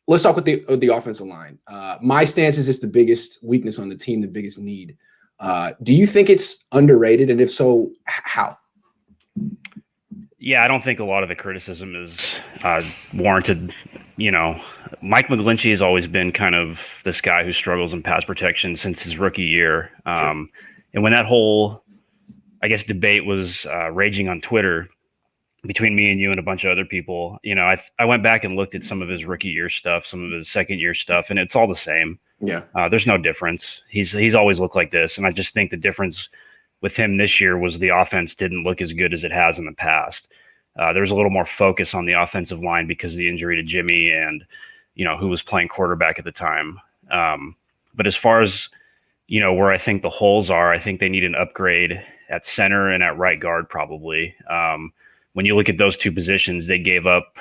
let's talk with the offensive line. My stance is it's the biggest weakness on the team, the biggest need. Do you think it's underrated? And if so, how? Yeah, I don't think a lot of the criticism is warranted. Mike McGlinchey has always been kind of this guy who struggles in pass protection since his rookie year. Sure. And when that whole, I guess, debate was raging on Twitter between me and you and a bunch of other people, I went back and looked at some of his rookie year stuff, some of his second year stuff, and it's all the same. Yeah. There's no difference. He's always looked like this. And I just think the difference with him this year was the offense didn't look as good as it has in the past. There was a little more focus on the offensive line because of the injury to Jimmy and, who was playing quarterback at the time. But as far as, where I think the holes are, I think they need an upgrade at center and at right guard probably. When you look at those two positions, they gave up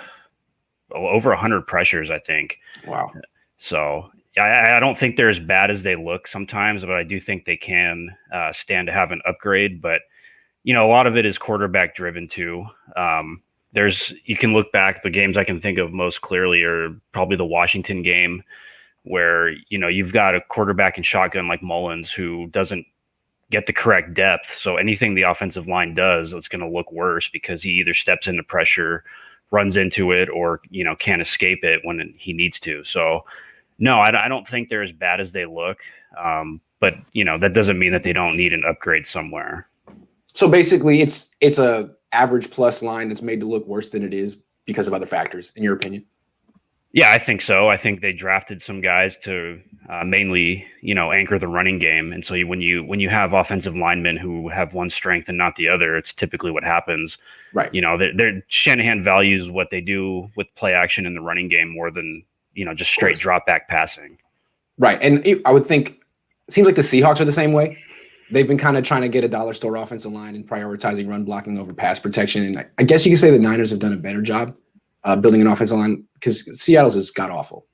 over 100 pressures, I think. Wow. So I don't think they're as bad as they look sometimes, but I do think they can stand to have an upgrade. But, a lot of it is quarterback driven too. You can look back, the games I can think of most clearly are probably the Washington game where, you've got a quarterback in shotgun like Mullins who doesn't get the correct depth. So anything the offensive line does, it's going to look worse because he either steps into pressure, runs into it, or, can't escape it when he needs to. So, no, I don't think they're as bad as they look. But, that doesn't mean that they don't need an upgrade somewhere. So basically it's a average plus line that's made to look worse than it is because of other factors, in your opinion? Yeah, I think so. I think they drafted some guys to mainly, anchor the running game. And so when you have offensive linemen who have one strength and not the other, it's typically what happens. Right. Shanahan values what they do with play action in the running game more than, just straight drop back passing. Right. And I would think it seems like the Seahawks are the same way. They've been kind of trying to get a dollar store offensive line and prioritizing run blocking over pass protection. And I guess you could say the Niners have done a better job building an offensive line because Seattle's has got awful.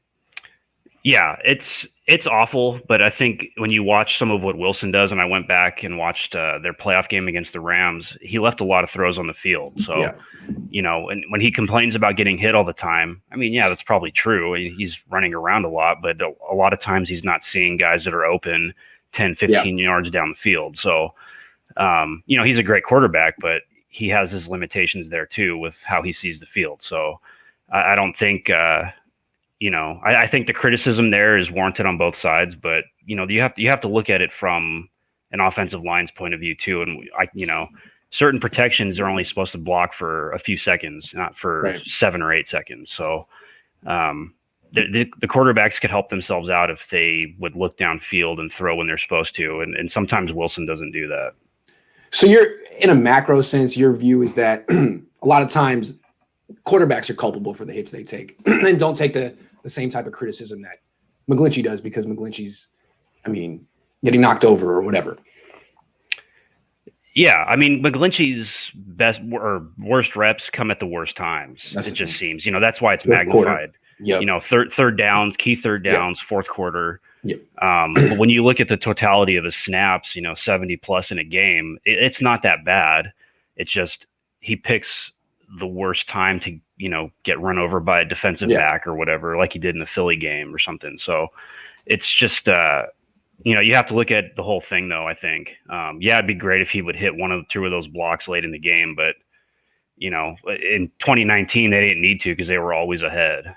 Yeah, it's awful. But I think when you watch some of what Wilson does, and I went back and watched their playoff game against the Rams, he left a lot of throws on the field. So, yeah. And when he complains about getting hit all the time, I mean, yeah, that's probably true. He's running around a lot, but a lot of times he's not seeing guys that are open 10, 15 yards down the field. So, he's a great quarterback, but he has his limitations there too with how he sees the field. So I don't think, I think the criticism there is warranted on both sides, but you have to look at it from an offensive line's point of view too. And certain protections are only supposed to block for a few seconds, not for 7 or 8 seconds. So, the quarterbacks could help themselves out if they would look downfield and throw when they're supposed to. And sometimes Wilson doesn't do that. So you're in a macro sense, your view is that a lot of times quarterbacks are culpable for the hits they take and don't take the same type of criticism that McGlinchey does because McGlinchey's, getting knocked over or whatever. Yeah, McGlinchey's best or worst reps come at the worst times. It just seems, that's why it's magnified. Yep. Third downs, key third downs, fourth quarter. Yep. But when you look at the totality of his snaps, 70 plus in a game, it's not that bad. It's just he picks the worst time to, get run over by a defensive back or whatever, like he did in the Philly game or something. So it's just, you have to look at the whole thing, though, I think. It'd be great if he would hit 1 or 2 of those blocks late in the game. But, in 2019, they didn't need to because they were always ahead.